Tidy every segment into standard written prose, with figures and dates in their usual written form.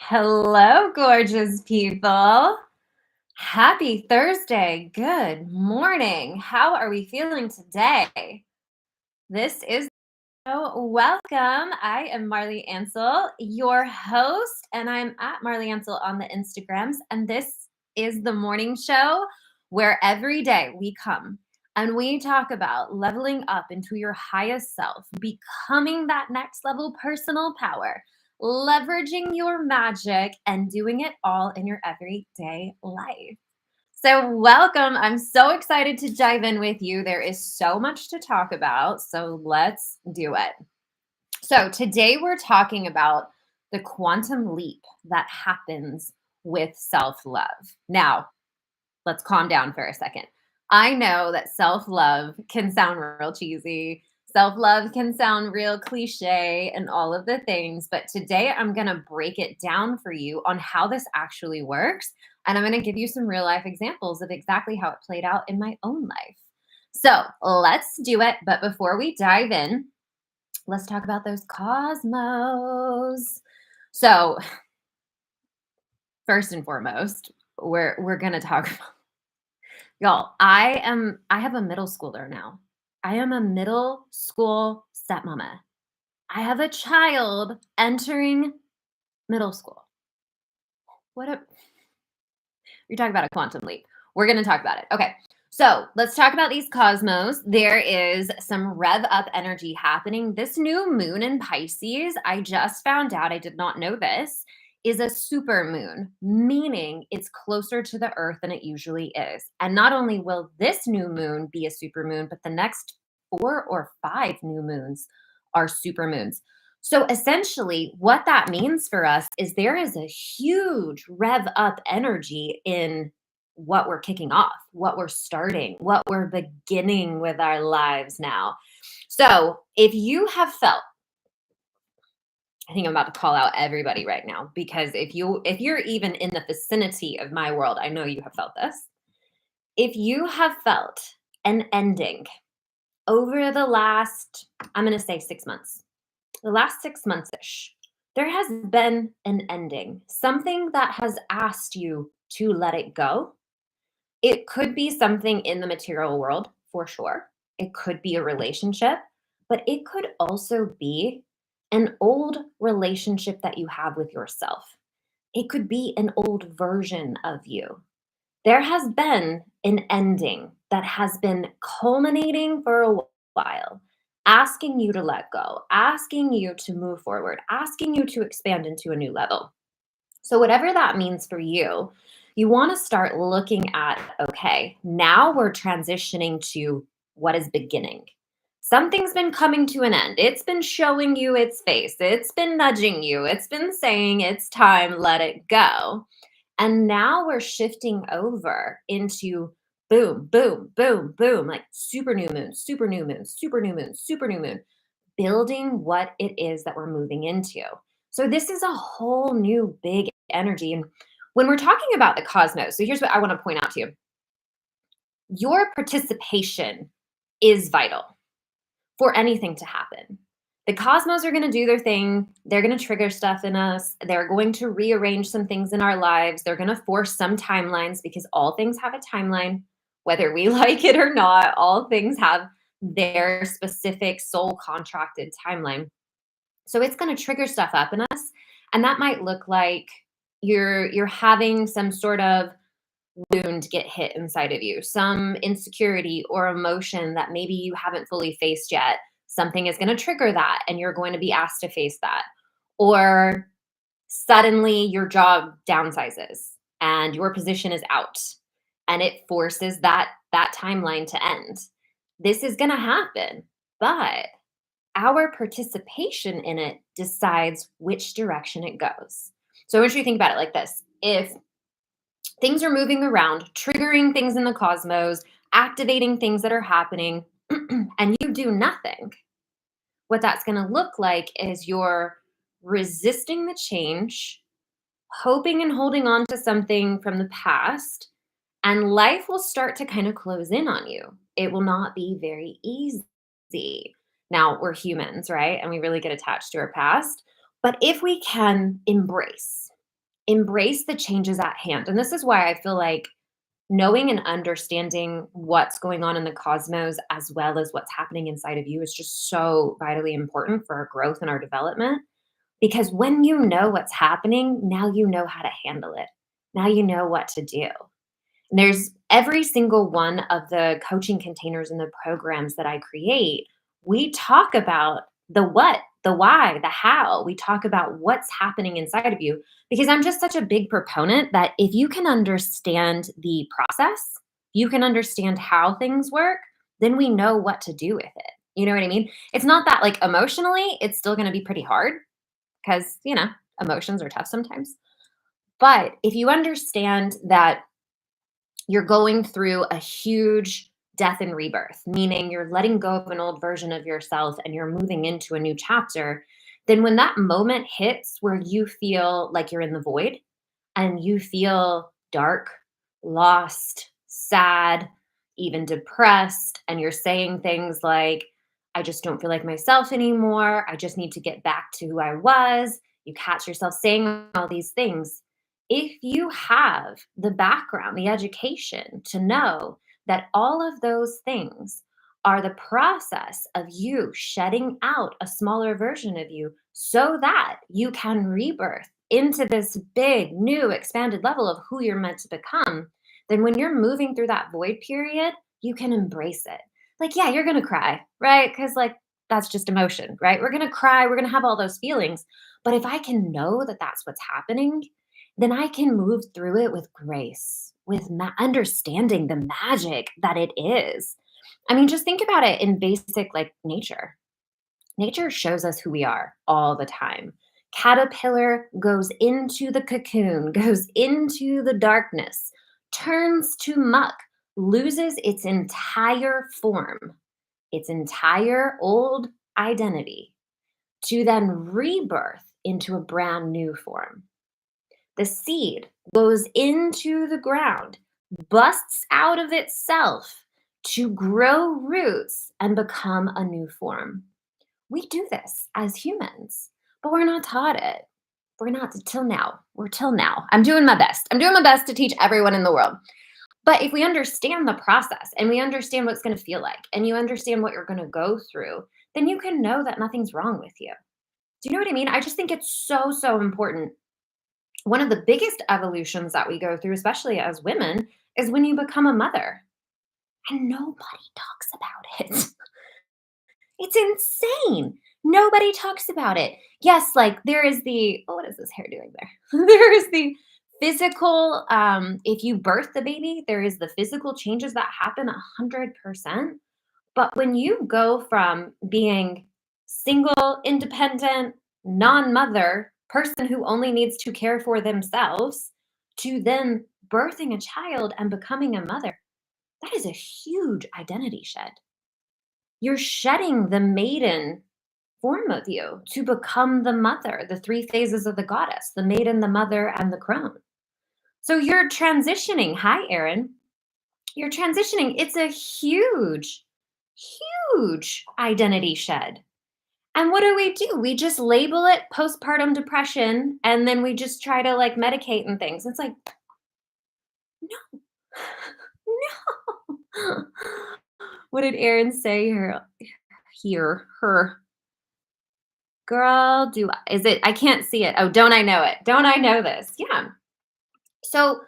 Hello, gorgeous people. Happy Thursday. Good morning. How are we feeling today? This is welcome. I am Marli Ansel, your host, and I'm at Marli Ansel on the Instagrams. And this is the morning show where every day we come and we talk about leveling up into your highest self, becoming that next level personal power, leveraging your magic, and doing it all in your everyday life. So, welcome. I'm so excited to dive in with you. There is so much to talk about. So, let's do it. So, today we're talking about the quantum leap that happens with self love. Now, let's calm down for a second. I know that self love can sound real cheesy. Self love can sound real cliche and all of the things, but today I'm going to break it down for you on how this actually works. And I'm going to give you some real life examples of exactly how it played out in my own life. So let's do it. But before we dive in, let's talk about those cosmos. So, first and foremost, we're going to talk Y'all, I have a middle schooler now. I am a middle school stepmama. I have a child entering middle school. What a You're talking about a quantum leap. We're going to talk about it. Okay. So, let's talk about these cosmos. There is some rev up energy happening. This new moon in Pisces, I just found out, I did not know this, is a super moon, meaning it's closer to the earth than it usually is. And not only will this new moon be a super moon, but the next 4 or 5 new moons are super moons. So essentially, what that means for us is there is a huge rev up energy in what we're kicking off, what we're starting, what we're beginning with our lives now. So if you have felt, I think I'm about to call out everybody right now, because if you're even in the vicinity of my world, I know you have felt this. If you have felt an ending over the last, I'm going to say 6 months, the last 6 months ish, there has been an ending, something that has asked you to let it go. It could be something in the material world for sure. It could be a relationship, but it could also be an old relationship that you have with yourself. It could be an old version of you. There has been an ending that has been culminating for a while, asking you to let go, asking you to move forward, asking you to expand into a new level. So, whatever that means for you, you want to start looking at okay, now we're transitioning to what is beginning. Something's been coming to an end. It's been showing you its face. It's been nudging you. It's been saying it's time, let it go. And now we're shifting over into boom, boom, boom, boom, like super new moon, super new moon, super new moon, super new moon, building what it is that we're moving into. So this is a whole new big energy. And when we're talking about the cosmos, so here's what I want to point out to you. Your participation is vital for anything to happen. The cosmos are going to do their thing. They're going to trigger stuff in us. They're going to rearrange some things in our lives. They're going to force some timelines because all things have a timeline, whether we like it or not. All things have their specific soul contracted timeline. So it's going to trigger stuff up in us. And that might look like you're having some sort of wound get hit inside of you, some insecurity or emotion that maybe you haven't fully faced yet. Something is going to trigger that, and you're going to be asked to face that. Or suddenly your job downsizes and your position is out, and it forces that timeline to end. This is going to happen, but our participation in it decides which direction it goes. So I want you to think about it like this. If things are moving around, triggering things in the cosmos, activating things that are happening, and you do nothing, what that's going to look like is you're resisting the change, hoping and holding on to something from the past, and life will start to kind of close in on you. It will not be very easy. Now, we're humans, right? And we really get attached to our past. But if we can embrace, embrace the changes at hand. And this is why I feel like knowing and understanding what's going on in the cosmos as well as what's happening inside of you is just so vitally important for our growth and our development. Because when you know what's happening, now you know how to handle it. Now you know what to do. There's every single one of the coaching containers and the programs that I create, we talk about the what, the why, the how. We talk about what's happening inside of you because I'm just such a big proponent that if you can understand the process, you can understand how things work, then we know what to do with it. You know what I mean? It's not that like emotionally, it's still going to be pretty hard because, emotions are tough sometimes. But if you understand that you're going through a huge death and rebirth, meaning you're letting go of an old version of yourself and you're moving into a new chapter, then when that moment hits where you feel like you're in the void and you feel dark, lost, sad, even depressed, and you're saying things like, I just don't feel like myself anymore. I just need to get back to who I was. You catch yourself saying all these things. If you have the background, the education to know that all of those things are the process of you shedding out a smaller version of you so that you can rebirth into this big, new, expanded level of who you're meant to become, then when you're moving through that void period, you can embrace it. Like, yeah, you're going to cry, right? Because, like, that's just emotion, right? We're going to cry, we're going to have all those feelings. But if I can know that that's what's happening, then I can move through it with grace, with understanding the magic that it is. I mean, just think about it in basic, like, nature. Nature shows us who we are all the time. Caterpillar goes into the cocoon, goes into the darkness, turns to muck, loses its entire form, its entire old identity, to then rebirth into a brand new form. The seed goes into the ground, busts out of itself to grow roots and become a new form. We do this as humans, but we're not taught it. We're not till now. We're till now. I'm doing my best. I'm doing my best to teach everyone in the world. But if we understand the process and we understand what it's going to feel like and you understand what you're going to go through, then you can know that nothing's wrong with you. Do you know what I mean? I just think it's so, so important. One of the biggest evolutions that we go through, especially as women, is when you become a mother. And nobody talks about it. It's insane. Nobody talks about it. Yes, like there is the, oh, what is this hair doing there? There is the physical, if you birth the baby, there is the physical changes that happen 100%. But when you go from being single, independent, non-mother, person who only needs to care for themselves, to then birthing a child and becoming a mother, that is a huge identity shed. You're shedding the maiden form of you to become the mother, the three phases of the goddess, the maiden, the mother, and the crone. So you're transitioning. Hi, Erin. You're transitioning. It's a huge, huge identity shed. And what do? We just label it postpartum depression and then we just try to like medicate and things. It's like, no, no. What did Erin say her? Girl, is it? I can't see it. Oh, don't I know it? Don't I know this? Yeah. So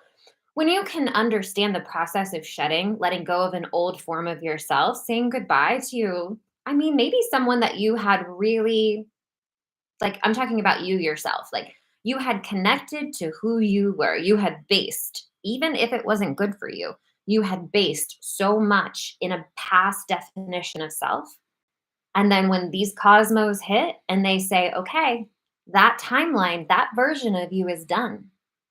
when you can understand the process of shedding, letting go of an old form of yourself, saying goodbye to, I mean, maybe someone that you had really, like, I'm talking about you yourself, like you had connected to who you were. You had based, even if it wasn't good for you, you had based so much in a past definition of self. And then when these cosmos hit and they say, okay, that timeline, that version of you is done.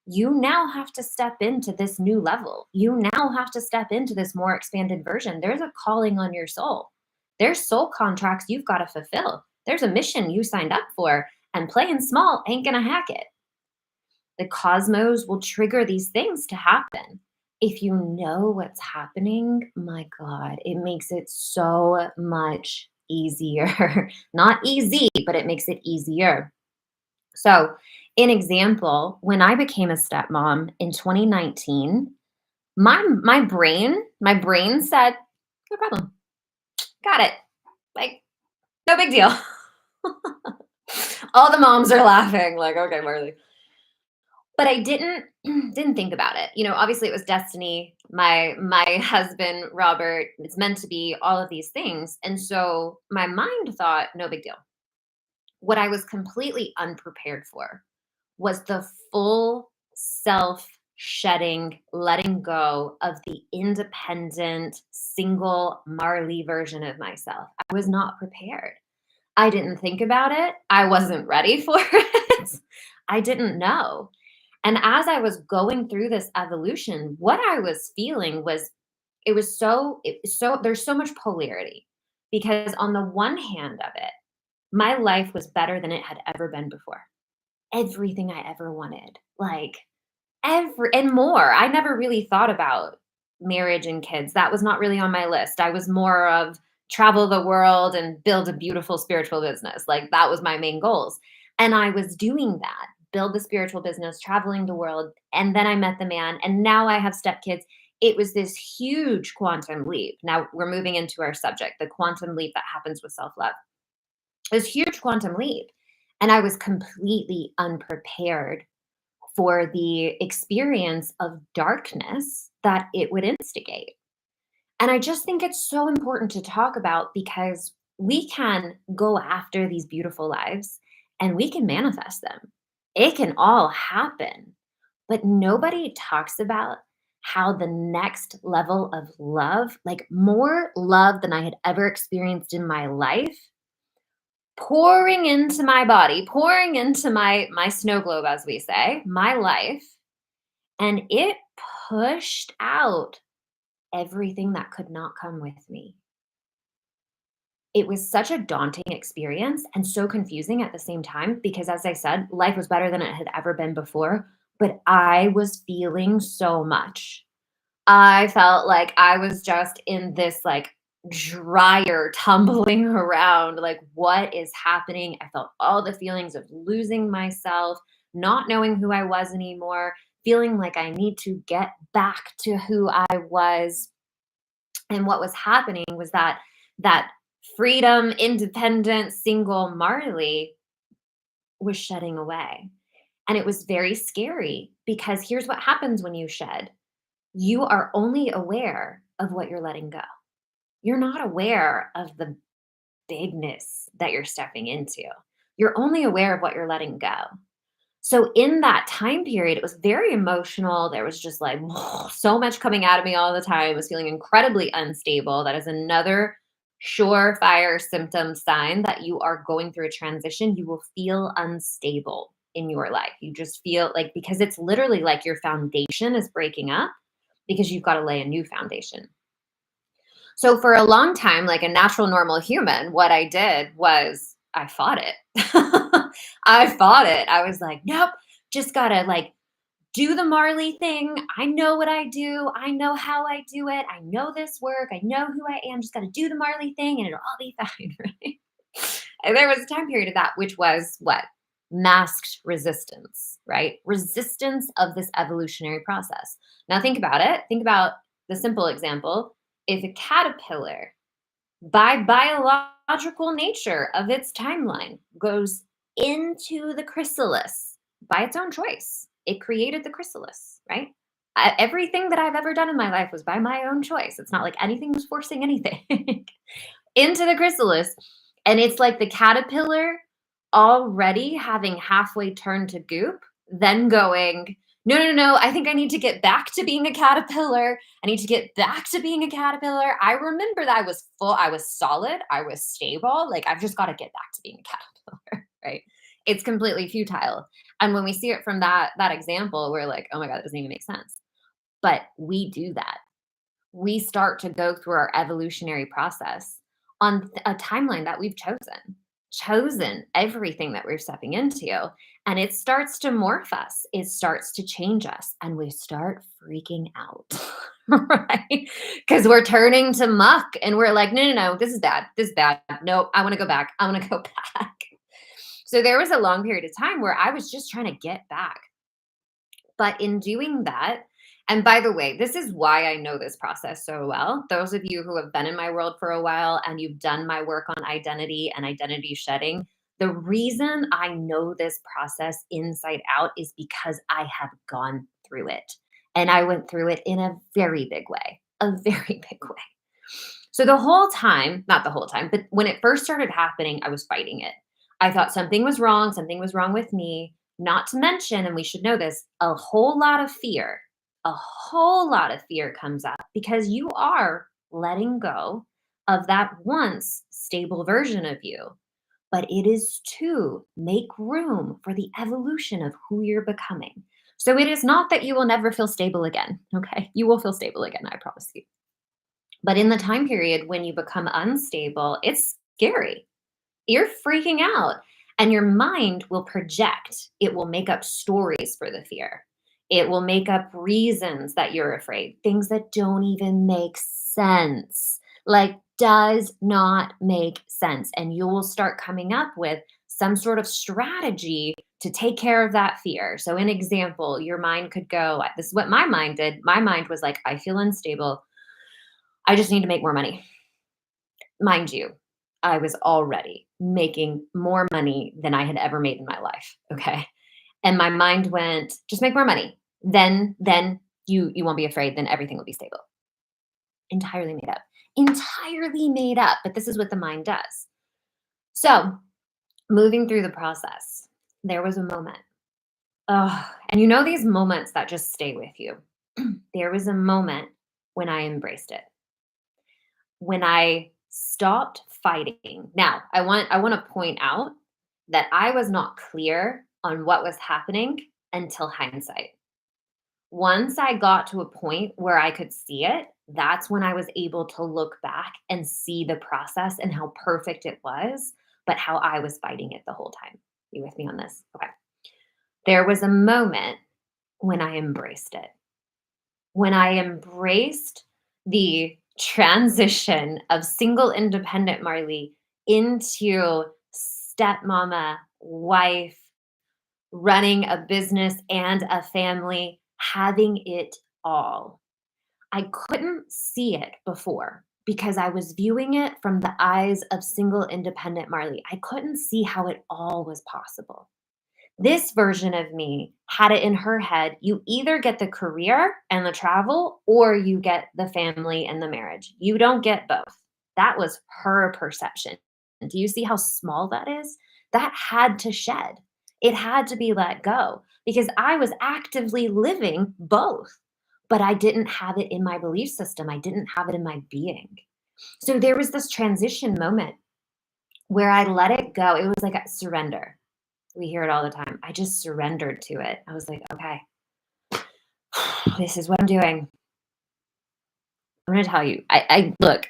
You now have to step into this new level. You now have to step into this more expanded version. There's a calling on your soul. There's soul contracts you've got to fulfill. There's a mission you signed up for, and playing small ain't going to hack it. The cosmos will trigger these things to happen. If you know what's happening, my God, it makes it so much easier. Not easy, but it makes it easier. So An example, when I became a stepmom in 2019, my brain said, "No problem. Got it. Like, no big deal." All the moms are laughing like, "Okay, Marley." But I didn't didn't think about it. Obviously it was destiny. My husband, Robert, it's meant to be, all of these things. And so my mind thought, no big deal. What I was completely unprepared for was the full self shedding, letting go of the independent, single Marley version of myself. I was not prepared. I didn't think about it. I wasn't ready for it. I didn't know. And as I was going through this evolution, what I was feeling was there's so much polarity because on the one hand of it, my life was better than it had ever been before. Everything I ever wanted, like and more. I never really thought about marriage and kids. That was not really on my list. I was more of travel the world and build a beautiful spiritual business. Like that was my main goals. And I was doing that, build the spiritual business, traveling the world. And then I met the man and now I have stepkids. It was this huge quantum leap. Now we're moving into our subject, the quantum leap that happens with self-love. This huge quantum leap. And I was completely unprepared for the experience of darkness that it would instigate. And I just think it's so important to talk about because we can go after these beautiful lives and we can manifest them. It can all happen, but nobody talks about how the next level of love, like more love than I had ever experienced in my life, pouring into my body, pouring into my snow globe, as we say, my life, and it pushed out everything that could not come with me. It was such a daunting experience and so confusing at the same time because, as I said, life was better than it had ever been before, but I was feeling so much. I felt like I was just in this like dryer tumbling around, like, what is happening? I felt all the feelings of losing myself, not knowing who I was anymore, feeling like I need to get back to who I was. And what was happening was that freedom, independent, single Marley was shedding away. And it was very scary because here's what happens when you shed. You are only aware of what you're letting go. You're not aware of the bigness that you're stepping into. You're only aware of what you're letting go. So in that time period, it was very emotional. There was just like so much coming out of me all the time. I was feeling incredibly unstable. That is another surefire symptom sign that you are going through a transition. You will feel unstable in your life. You just feel like, because it's literally like your foundation is breaking up because you've got to lay a new foundation. So for a long time, like a natural, normal human, what I did was I fought it. I fought it. I was like, nope, just gotta like do the Marley thing. I know what I do. I know how I do it. I know this work. I know who I am. Just gotta do the Marley thing and it'll all be fine, right? And there was a time period of that, which was what? Masked resistance, right? Resistance of this evolutionary process. Now think about it. Think about the simple example. If a caterpillar, by biological nature of its timeline, goes into the chrysalis by its own choice, it created the chrysalis, right? Everything that I've ever done in my life was by my own choice. It's not like anything was forcing anything into the chrysalis. And it's like the caterpillar already having halfway turned to goop, then going, no, no, no, I think I need to get back to being a caterpillar. I need to get back to being a caterpillar. I remember that I was full, I was solid, I was stable. Like, I've just got to get back to being a caterpillar, right? It's completely futile. And when we see it from that example, we're like, oh my God, it doesn't even make sense. But we do that. We start to go through our evolutionary process on a timeline that we've chosen everything that we're stepping into, and it starts to morph us. It starts to change us, and we start freaking out, right? Because we're turning to muck and we're like, no, no, no, this is bad. This is bad. No, I want to go back. I want to go back. So there was a long period of time where I was just trying to get back. But in doing that, and by the way, this is why I know this process so well. Those of you who have been in my world for a while and you've done my work on identity and identity shedding, the reason I know this process inside out is because I have gone through it. And I went through it in a very big way, a very big way. So the whole time, not the whole time, but when it first started happening, I was fighting it. I thought something was wrong with me. Not to mention, and we should know this, a whole lot of fear comes up because you are letting go of that once stable version of you. But it is to make room for the evolution of who you're becoming. So it is not that you will never feel stable again. Okay. You will feel stable again, I promise you. But in the time period when you become unstable, it's scary. You're freaking out, and your mind will project. It will make up stories for the fear. It will make up reasons that you're afraid, things that don't even make sense. Like, does not make sense. And you will start coming up with some sort of strategy to take care of that fear. So, an example, your mind could go, this is what my mind did. My mind was like, I feel unstable. I just need to make more money. Mind you, I was already making more money than I had ever made in my life. Okay. And my mind went, just make more money. Then you won't be afraid, then everything will be stable. Entirely made up. Entirely made up. But this is what the mind does. So moving through the process, there was a moment. Oh, and you know these moments that just stay with you. There was a moment when I embraced it. When I stopped fighting. Now, I want to point out that I was not clear on what was happening until hindsight. Once I got to a point where I could see it, that's when I was able to look back and see the process and how perfect it was, but how I was fighting it the whole time. You with me on this? Okay. There was a moment when I embraced it. When I embraced the transition of single independent Marli into stepmama, wife, running a business and a family, having it all. I couldn't see it before because I was viewing it from the eyes of single independent Marli. I couldn't see how it all was possible. This version of me had it in her head, you either get the career and the travel or you get the family and the marriage. You don't get both. That was her perception. Do you see how small that is? That had to shed. It had to be let go because I was actively living both, but I didn't have it in my belief system. I didn't have it in my being. So there was this transition moment where I let it go. It was like a surrender. We hear it all the time. I just surrendered to it. I was like, okay, this is what I'm doing. I'm going to tell you. I look.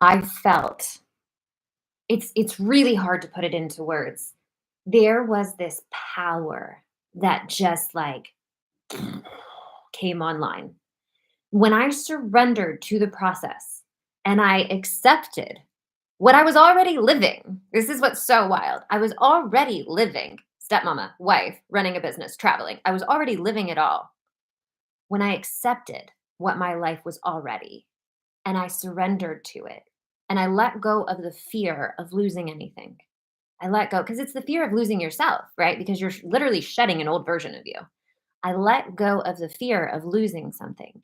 I felt it's really hard to put it into words. There was this power that just like came online. When I surrendered to the process and I accepted what I was already living. This is what's so wild. I was already living stepmama, wife, running a business, traveling. I was already living it all when I accepted what my life was already and I surrendered to it and I let go of the fear of losing anything. I let go because it's the fear of losing yourself, right? Because you're literally shedding an old version of you. I let go of the fear of losing something.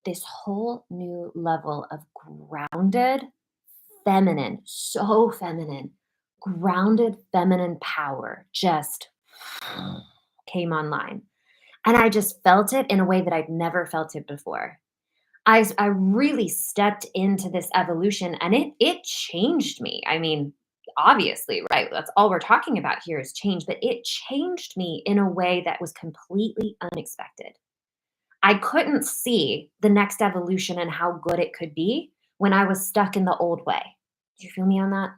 This whole new level of grounded feminine, so feminine, grounded feminine power just came online. And I just felt it in a way that I'd never felt it before. I really stepped into this evolution and it changed me. I mean, obviously, right? That's all we're talking about here is change, but it changed me in a way that was completely unexpected. I couldn't see the next evolution and how good it could be when I was stuck in the old way. Do you feel me on that?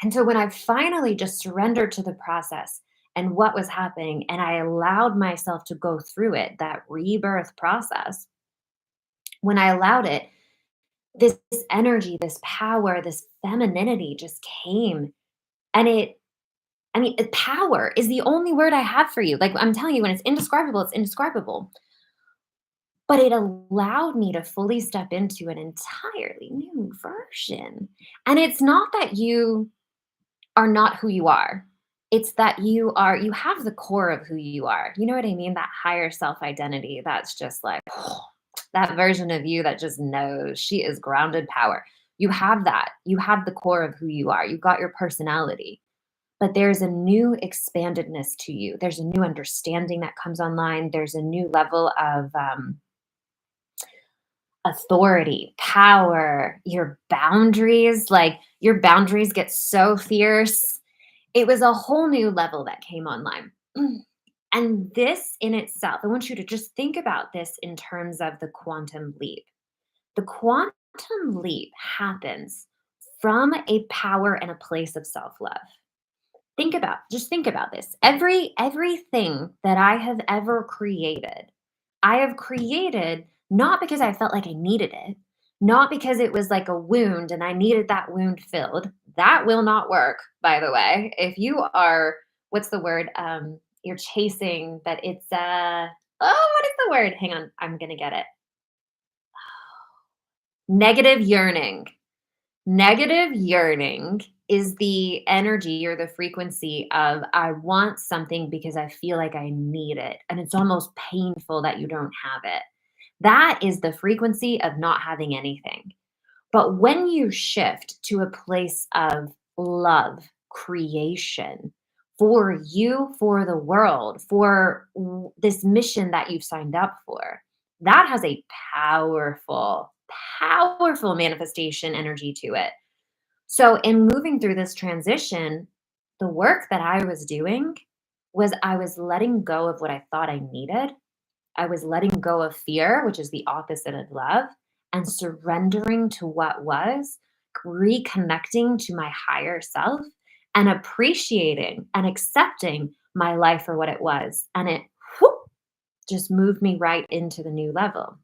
And so when I finally just surrendered to the process and what was happening, and I allowed myself to go through it, that rebirth process, when I allowed it, this energy, this power, this femininity just came. And power is the only word I have for you. Like I'm telling you, when it's indescribable, it's indescribable. But it allowed me to fully step into an entirely new version. And it's not that you are not who you are. It's that you have the core of who you are. You know what I mean? That higher self identity that's just like that version of you that just knows she is grounded power. You have that. You have the core of who you are. You've got your personality. But there's a new expandedness to you. There's a new understanding that comes online. There's a new level of authority, power, your boundaries. Like your boundaries get so fierce. It was a whole new level that came online. And this in itself, I want you to just think about this in terms of the quantum leap. The quantum leap happens from a power and a place of self love. Think about this. Everything that I have ever created, I have created not because I felt like I needed it, not because it was like a wound and I needed that wound filled. That will not work, by the way. If you are, what's the word? You're chasing, but it's what is the word? Hang on, I'm gonna get it. Negative yearning. Negative yearning is the energy or the frequency of I want something because I feel like I need it. And it's almost painful that you don't have it. That is the frequency of not having anything. But when you shift to a place of love, creation for you, for the world, for this mission that you've signed up for, that has a powerful, powerful manifestation energy to it. So, in moving through this transition, the work that I was doing was I was letting go of what I thought I needed. I was letting go of fear, which is the opposite of love, and surrendering to what was, reconnecting to my higher self, and appreciating and accepting my life for what it was. And it whoop, just moved me right into the new level.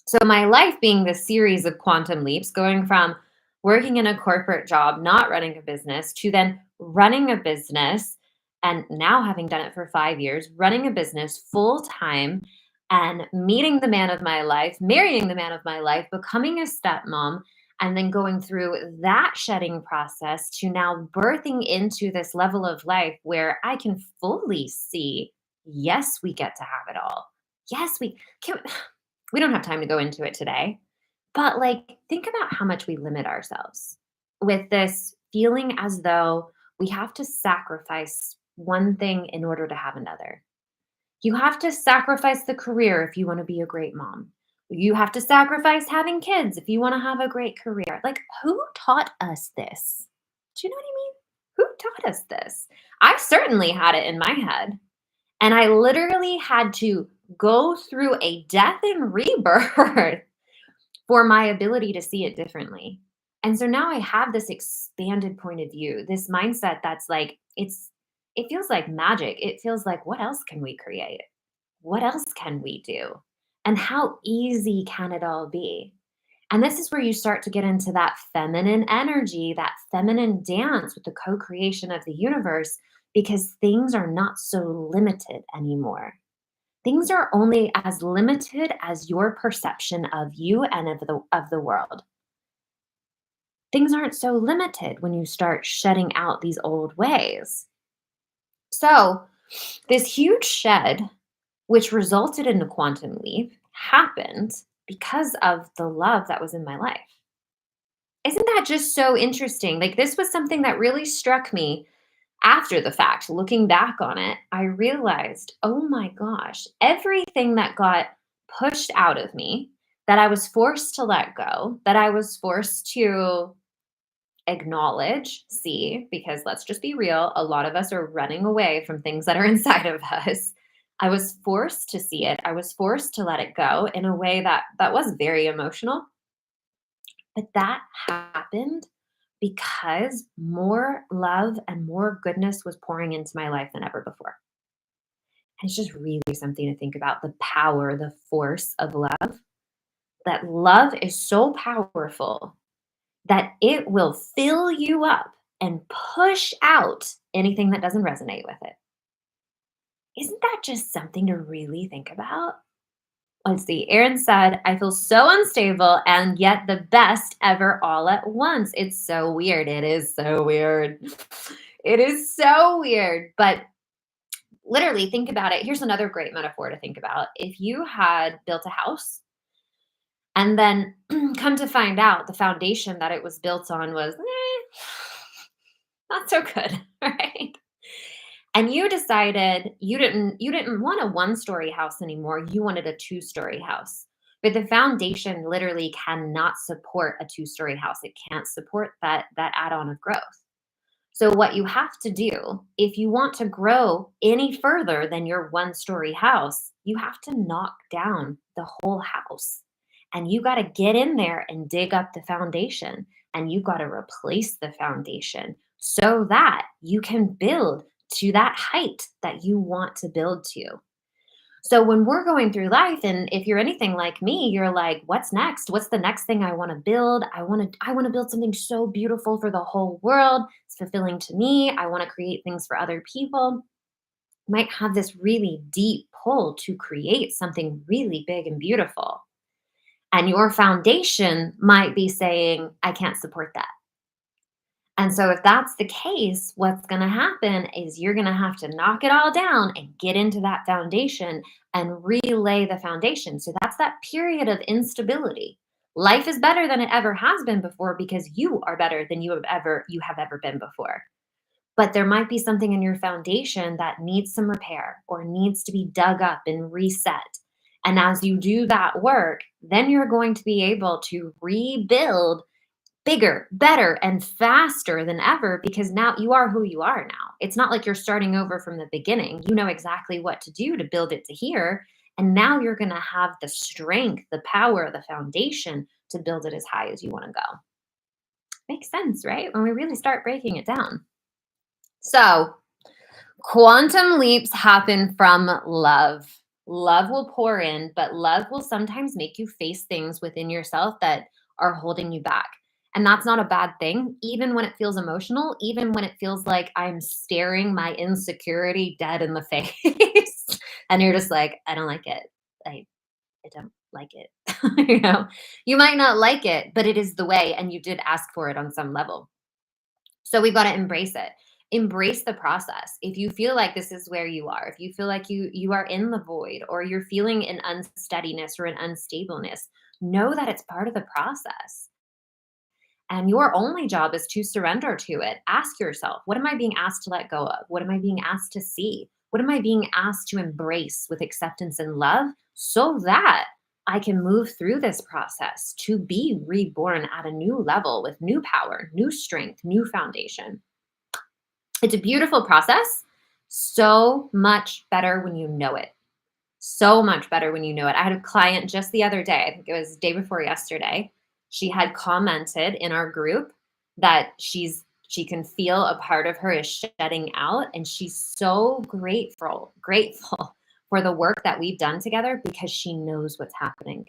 So my life being this series of quantum leaps, going from working in a corporate job, not running a business, to then running a business, and now having done it for 5 years, running a business full time and meeting the man of my life, marrying the man of my life, becoming a stepmom, and then going through that shedding process to now birthing into this level of life where I can fully see, yes, we get to have it all. Yes, we can. We don't have time to go into it today, but like, think about how much we limit ourselves with this feeling as though we have to sacrifice one thing in order to have another. You have to sacrifice the career if you want to be a great mom. You have to sacrifice having kids if you want to have a great career. Like, who taught us this? Do you know what I mean? Who taught us this? I certainly had it in my head. And I literally had to go through a death and rebirth for my ability to see it differently. And so now I have this expanded point of view, this mindset that's like, it feels like magic. It feels like, what else can we create? What else can we do? And how easy can it all be? And this is where you start to get into that feminine energy, that feminine dance with the co creation of the universe, because things are not so limited anymore. Things are only as limited as your perception of you and of the world. Things aren't so limited when you start shedding out these old ways. So, this huge shed, which resulted in the quantum leap, happened because of the love that was in my life. Isn't that just so interesting? Like, this was something that really struck me after the fact. Looking back on it, I realized, oh my gosh, everything that got pushed out of me, that I was forced to let go, that I was forced to acknowledge, see, because let's just be real, a lot of us are running away from things that are inside of us. I was forced to see it. I was forced to let it go in a way that was very emotional. But that happened because more love and more goodness was pouring into my life than ever before. And it's just really something to think about, the power, the force of love. that love is so powerful that it will fill you up and push out anything that doesn't resonate with it. Isn't that just something to really think about? Let's see. Aaron said, I feel so unstable and yet the best ever all at once. It's so weird. It is so weird. It is so weird. But literally, think about it. Here's another great metaphor to think about. If you had built a house and then come to find out the foundation that it was built on was not so good, right? And you decided you didn't want a one-story house anymore, you wanted a two-story house. But the foundation literally cannot support a two-story house. It can't support that add-on of growth. So what you have to do, if you want to grow any further than your one-story house, you have to knock down the whole house. And you got to get in there and dig up the foundation, and you got to replace the foundation so that you can build to that height that you want to build to. So when we're going through life, and if you're anything like me, you're like, what's next? What's the next thing I want to build? I want to build something so beautiful for the whole world. It's fulfilling to me. I want to create things for other people. You might have this really deep pull to create something really big and beautiful. And your foundation might be saying, I can't support that. And so if that's the case, what's going to happen is you're going to have to knock it all down and get into that foundation and relay the foundation. So that's that period of instability. Life is better than it ever has been before because you are better than you have ever been before. But there might be something in your foundation that needs some repair or needs to be dug up and reset. And as you do that work, then you're going to be able to rebuild bigger, better, and faster than ever because now you are who you are now. It's not like you're starting over from the beginning. You know exactly what to do to build it to here. And now you're going to have the strength, the power, the foundation to build it as high as you want to go. Makes sense, right? When we really start breaking it down. So, quantum leaps happen from love. Love will pour in, but love will sometimes make you face things within yourself that are holding you back. And that's not a bad thing, even when it feels emotional, even when it feels like I'm staring my insecurity dead in the face. And you're just like, I don't like it. I don't like it. You might not like it, but it is the way, and you did ask for it on some level. So we've got to embrace it. Embrace the process. If you feel like this is where you are, if you feel like you are in the void or you're feeling an unsteadiness or an unstableness, know that it's part of the process. And your only job is to surrender to it. Ask yourself, what am I being asked to let go of? What am I being asked to see? What am I being asked to embrace with acceptance and love so that I can move through this process to be reborn at a new level with new power, new strength, new foundation? It's a beautiful process. So much better when you know it. So much better when you know it. I had a client just the other day, I think it was the day before yesterday. She had commented in our group that she can feel a part of her is shedding out, and she's so grateful for the work that we've done together because she knows what's happening.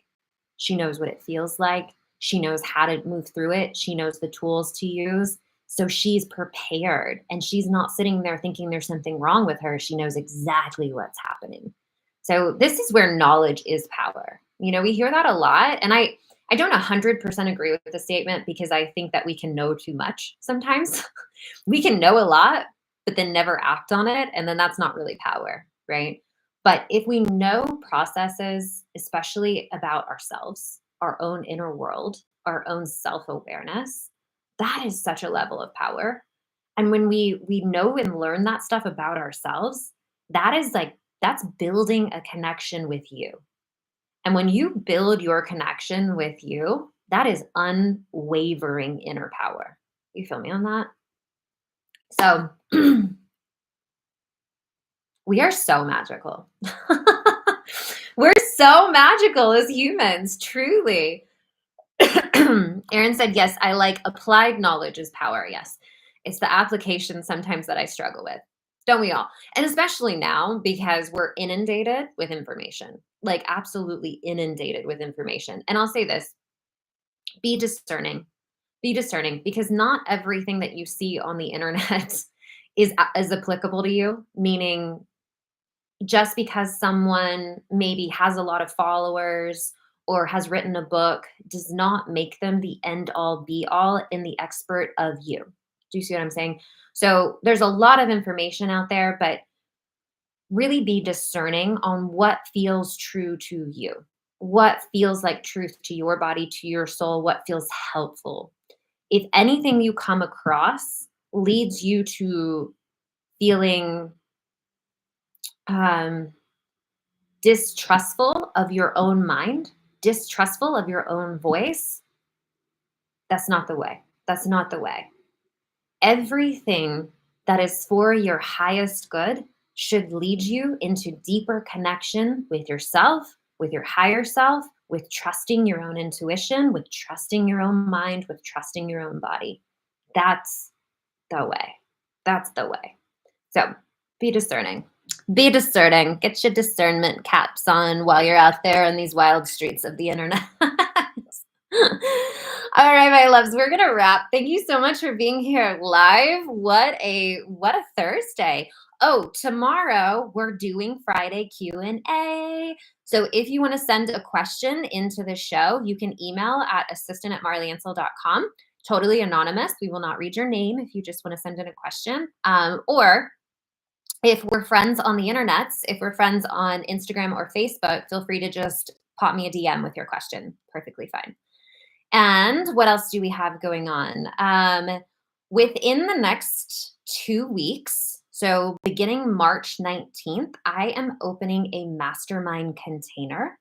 She knows what it feels like. She knows how to move through it. She knows the tools to use. So she's prepared, and she's not sitting there thinking there's something wrong with her. She knows exactly what's happening. So this is where knowledge is power. We hear that a lot, and I don't 100% agree with the statement because I think that we can know too much sometimes. We can know a lot, but then never act on it, and then that's not really power, right? But if we know processes, especially about ourselves, our own inner world, our own self-awareness, that is such a level of power. And when we know and learn that stuff about ourselves, that's building a connection with you. And when you build your connection with you, that is unwavering inner power. You feel me on that? So we are so magical. We're so magical as humans, truly. Erin said, yes, I like applied knowledge is power. Yes. It's the application sometimes that I struggle with. Don't we all? And especially now because we're inundated with information, like absolutely inundated with information. And I'll say this, be discerning. Be discerning because not everything that you see on the internet is applicable to you, meaning just because someone maybe has a lot of followers or has written a book does not make them the end all be all and the expert of you. Do you see what I'm saying? So there's a lot of information out there, but really be discerning on what feels true to you, what feels like truth to your body, to your soul, what feels helpful. If anything you come across leads you to feeling um, distrustful of your own mind, distrustful of your own voice, that's not the way. That's not the way. Everything that is for your highest good should lead you into deeper connection with yourself, with your higher self, with trusting your own intuition, with trusting your own mind, with trusting your own body. That's the way. That's the way. So be discerning. Be discerning. Get your discernment caps on while you're out there on these wild streets of the internet. All right, my loves, we're gonna wrap. Thank you so much for being here live. What a Thursday. Oh, tomorrow we're doing Friday Q&A. So if you want to send a question into the show, you can email at assistant@marliansel.com. Totally anonymous. We will not read your name if you just want to send in a question. Or if we're friends on the internets, if we're friends on Instagram or Facebook, feel free to just pop me a DM with your question. Perfectly fine. And what else do we have going on? Within the next 2 weeks, so beginning March 19th, I am opening a mastermind container.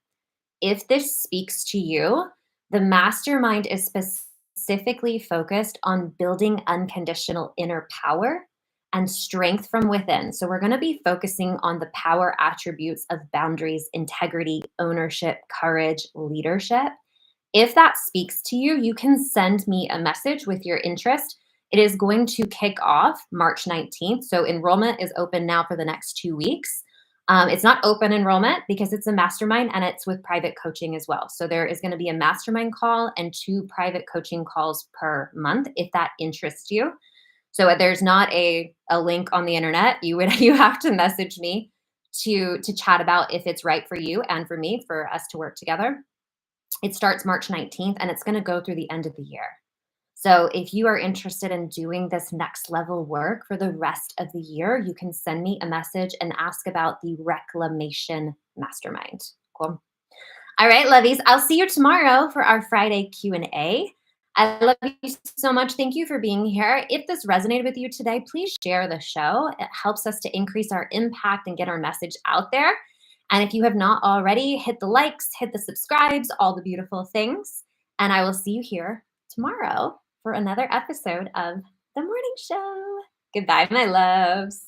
If this speaks to you, the mastermind is specifically focused on building unconditional inner power and strength from within. So, we're going to be focusing on the power attributes of boundaries, integrity, ownership, courage, leadership. If that speaks to you, you can send me a message with your interest. It is going to kick off March 19th. So enrollment is open now for the next 2 weeks. It's not open enrollment because it's a mastermind and it's with private coaching as well. So there is going to be a mastermind call and 2 private coaching calls per month if that interests you. So there's not a link on the internet. You have to message me to chat about if it's right for you and for me for us to work together. It starts March 19th and it's going to go through the end of the year. So if you are interested in doing this next level work for the rest of the year, you can send me a message and ask about the Reclamation Mastermind. Cool. All right, lovies, I'll see you tomorrow for our Friday Q&A. I love you so much. Thank you for being here. If this resonated with you today, please share the show. It helps us to increase our impact and get our message out there. And if you have not already, hit the likes, hit the subscribes, all the beautiful things. And I will see you here tomorrow for another episode of The Morning Show. Goodbye, my loves.